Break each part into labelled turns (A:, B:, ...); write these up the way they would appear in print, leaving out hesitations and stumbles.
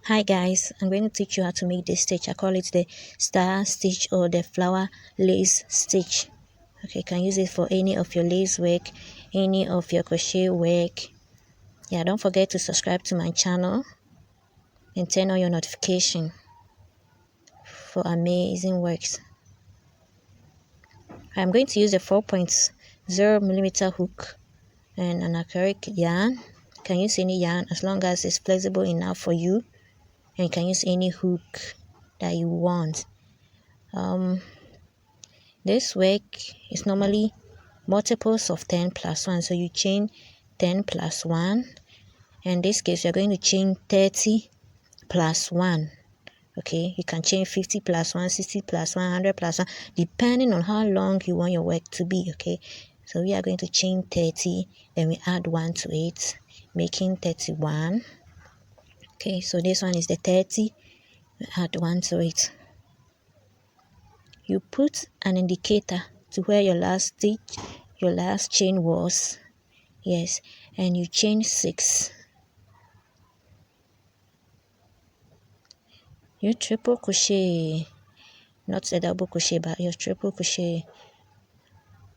A: Hi guys, I'm going to teach you how to make this stitch. I call it the star stitch or the flower lace stitch. Okay, you can use it for any of your lace work, any of your crochet work. Yeah, don't forget to subscribe to my channel and turn on your notification for amazing works. I'm going to use a 4.0mm hook and an acrylic yarn. You can use any yarn as long as it's flexible enough for you, and you can use any hook that you want. This work is normally multiples of 10 plus 1, so you chain 10 plus 1. In this case, you're going to chain 30 plus 1. Okay, you can chain 50 plus 1, 60 plus 1, 100 plus 1, depending on how long you want your work to be. Okay, so we are going to chain 30, then we add 1 to it, making 31. Okay, so this one is the 30, we add 1 to it. You put an indicator to where your last chain was. Yes, and you chain 6. You triple crochet, not a double crochet, but you triple crochet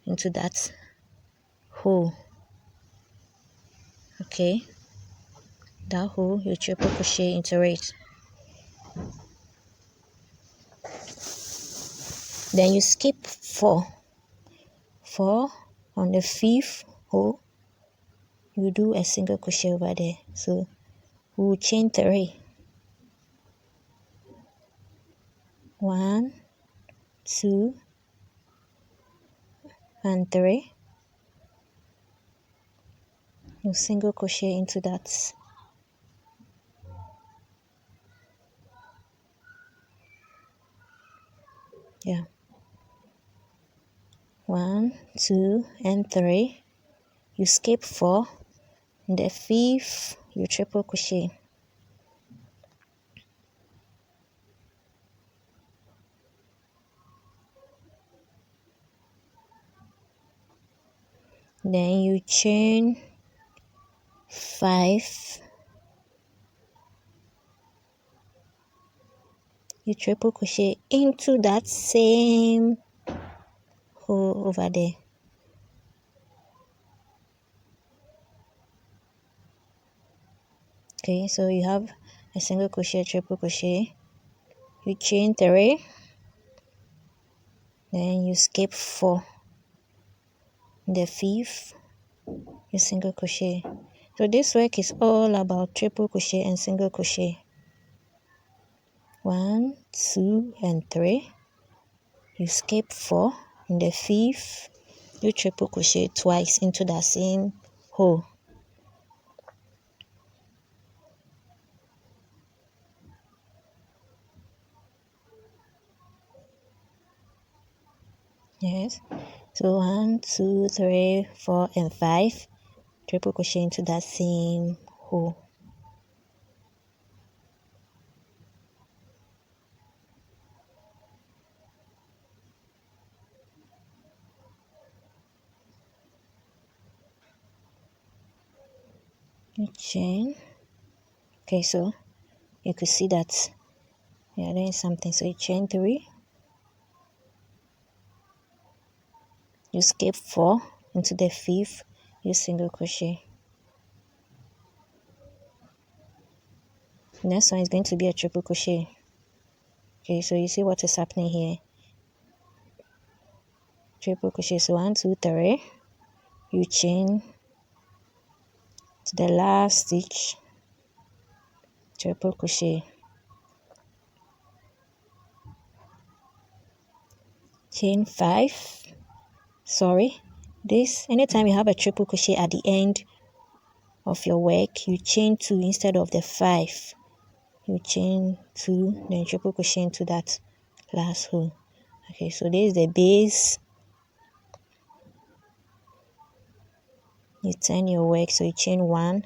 A: into that hole. Okay, that hole, you triple crochet into it. Then you skip 4 on the 5th hole. You do a single crochet over there, so we'll chain 3. 1, 2 and 3. You single crochet into that. Yeah, 1, 2 and 3. You skip 4. In the 5th, you triple crochet. Then you chain 5. You triple crochet into that same hole over there. Okay, so you have a single crochet, triple crochet. You chain 3. Then you skip 4. In the 5th, you single crochet. So this work is all about triple crochet and single crochet. 1, 2 and 3. You skip 4. In the 5th, you triple crochet twice into that same hole. Yes, so 1, 2, 3, 4 and 5, triple crochet into that same hole. You chain. Okay, so you could see that you're doing something. So you chain 3. You skip 4 into the 5th, you single crochet. Next one is going to be a triple crochet. Okay, so you see what is happening here. Triple crochet, so 1, 2, 3. You chain to the last stitch, triple crochet. Chain 5. Sorry, this, anytime you have a triple crochet at the end of your work, you chain 2 instead of the 5. You chain 2, then triple crochet into that last hole. Okay, so this is the base. You turn your work, so you chain 1,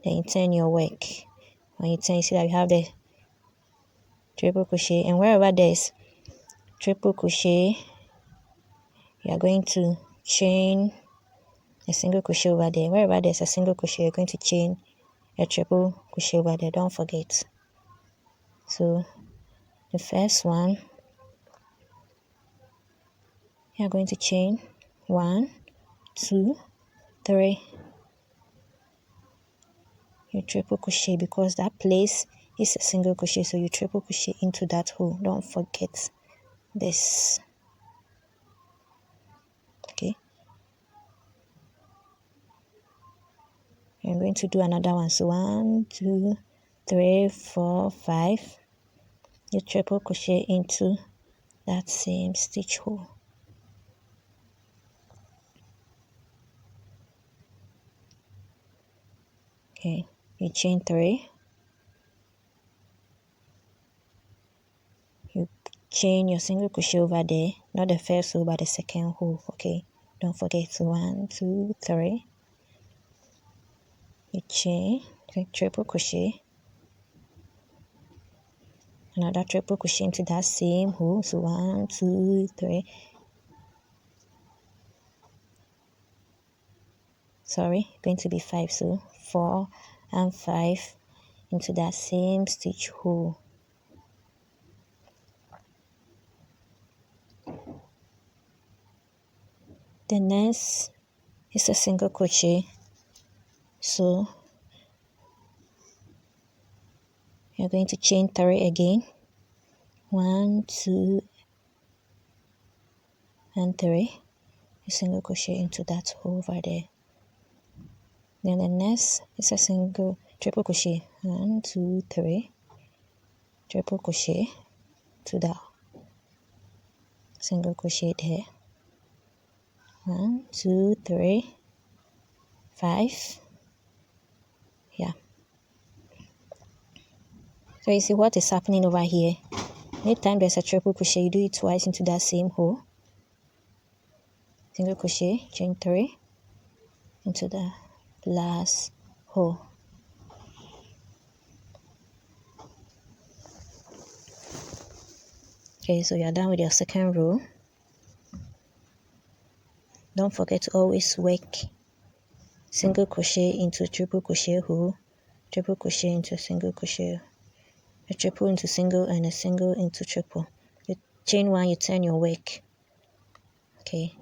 A: then you turn your work. When you turn, you see that you have the triple crochet, and wherever there's triple crochet, you are going to chain a single crochet over there. Wherever there's a single crochet, you're going to chain a triple crochet over there. Don't forget. So the first one, you are going to chain 1, 2, 3. You triple crochet because that place is a single crochet, so you triple crochet into that hole. Don't forget this. Okay, I'm going to do another one. So 1, 2, 3, 4, 5. You triple crochet into that same stitch hole. Okay, you chain 3. You chain your single crochet over there, not the first hole but the second hole. Okay, don't forget. So 1, 2, 3. You chain, triple crochet, another triple crochet into that same hole. So 1, 2, 3. Sorry, going to be 5. So 4 and 5 into that same stitch hole. The next is a single crochet. So you're going to chain 3 again. 1, 2, and 3. A single crochet into that hole over there. Then the next is a triple crochet. 1, 2, 3. Triple crochet to that single crochet there. 1, 2, 3, 5. Yeah. So you see what is happening over here. Anytime there's a triple crochet, you do it twice into that same hole. Single crochet, chain 3 into the last hole. Okay, so you're done with your second row. Don't forget to always work single crochet into triple crochet hole, triple crochet into single crochet, a triple into single, and a single into triple. You chain 1, you turn your work. Okay,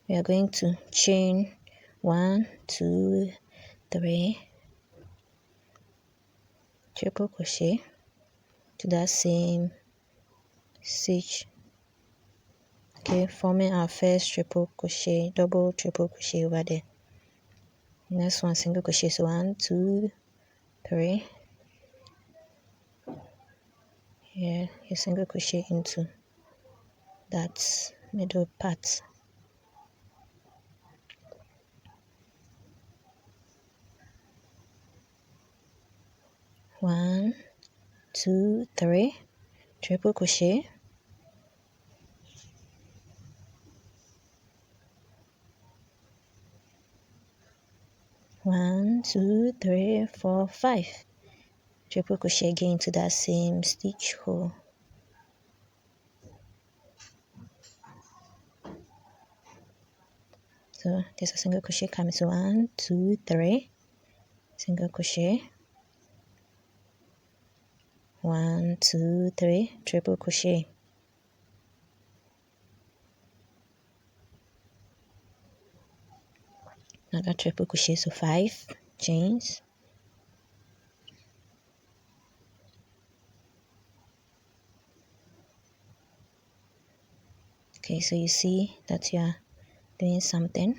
A: we are going to chain 1, 2, 3, triple crochet to that same stitch. Okay, forming our first triple crochet, double triple crochet over there. Next one, single crochet. So 1, 2, 3. Here, you single crochet into that middle part. One, 2, 3, triple crochet. One, 2, 3, 4, 5. Triple crochet again into that same stitch hole. So there's a single crochet coming. So 1, 2, 3, single crochet. 1, 2, 3, triple crochet. Another triple crochet, so 5 chains. Okay, so you see that you are doing something.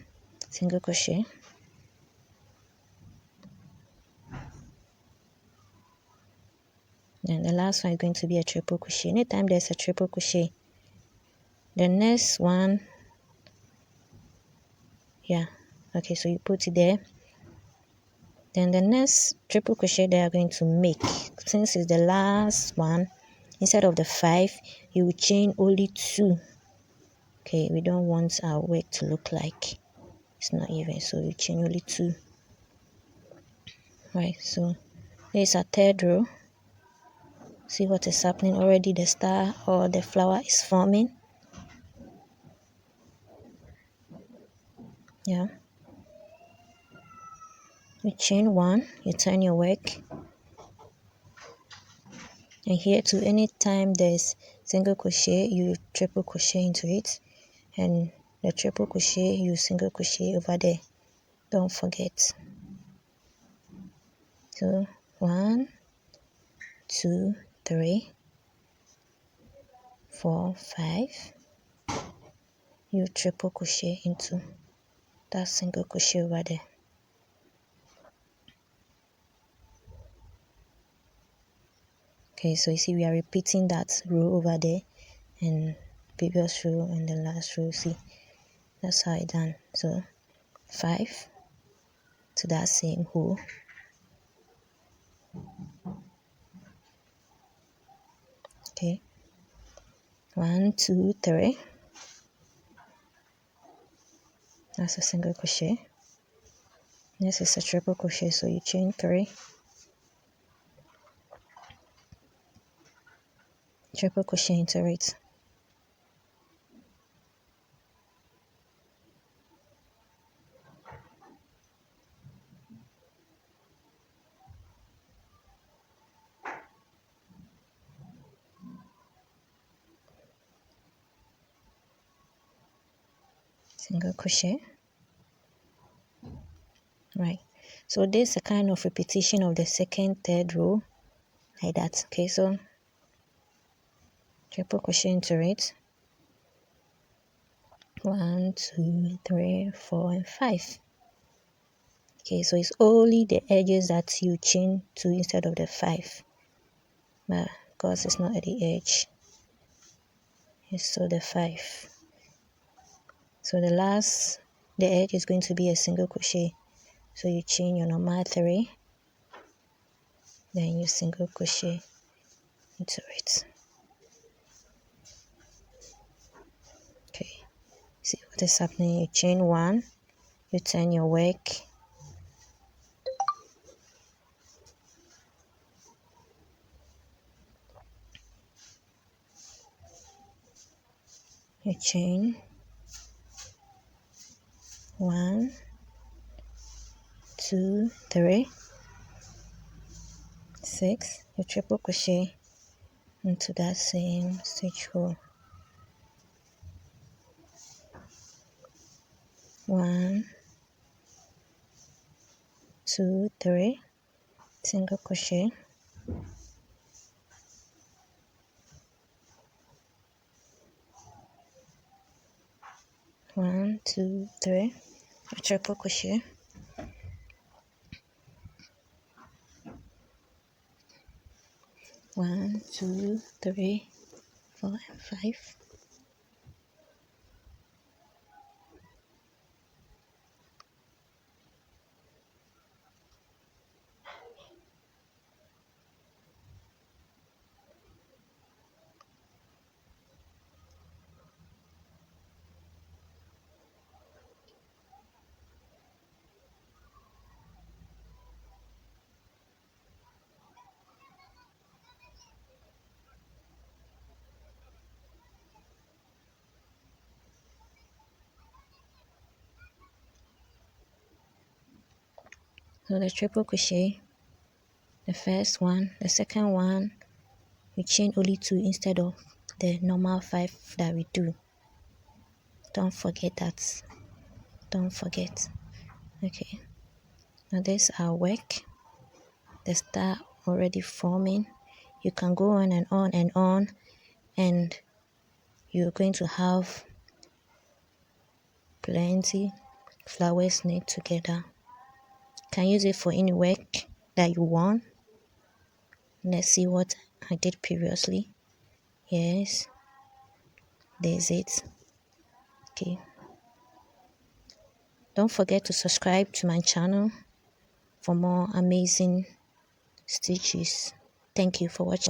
A: Single crochet. Then the last one is going to be a triple crochet. Anytime there's a triple crochet, the next one, yeah, okay, so you put it there. Then the next triple crochet they are going to make, since it's the last one, instead of the 5, you will chain only 2. Okay, we don't want our work to look like it's not even, so you chain only 2. Right, so there's a third row. See what is happening already. The star or the flower is forming. Yeah, you chain 1, you turn your work. And here too, anytime there's single crochet, you triple crochet into it, and the triple crochet, you single crochet over there. Don't forget. So 1, 2, 3, 4, 5. You triple crochet into that single crochet over there. Okay, so you see we are repeating that row over there, and previous row and the last row. See, that's how it done. So 5 to that same hole. Okay, 1, 2, 3. That's a single crochet. This is a triple crochet, so you chain 3, triple crochet into it. Single crochet. Right, so this is a kind of repetition of the second, third row, like that. Okay, so triple crochet into it. 1, 2, 3, 4, and 5. Okay, so it's only the edges that you chain to instead of the 5, but because it's not at the edge, it's still the 5. So the edge is going to be a single crochet, so you chain your normal 3, then you single crochet into it. Okay, see what is happening. You chain 1, you turn your work, you chain 1, 2, 3, 6, you triple crochet into that same stitch hole. 1, 2, 3, single crochet, 1, 2, 3, a triple crochet, 1, 2, 3, 4, and 5. So the triple crochet, the first one, the second one, we chain only 2 instead of the normal 5 that we do. Don't forget that. Don't forget. Okay, now this our work. The star already forming. You can go on and on and on, and you're going to have plenty flowers knit together. Can use it for any work that you want. Let's see what I did previously. Yes, there's it. Okay, don't forget to subscribe to my channel for more amazing stitches. Thank you for watching.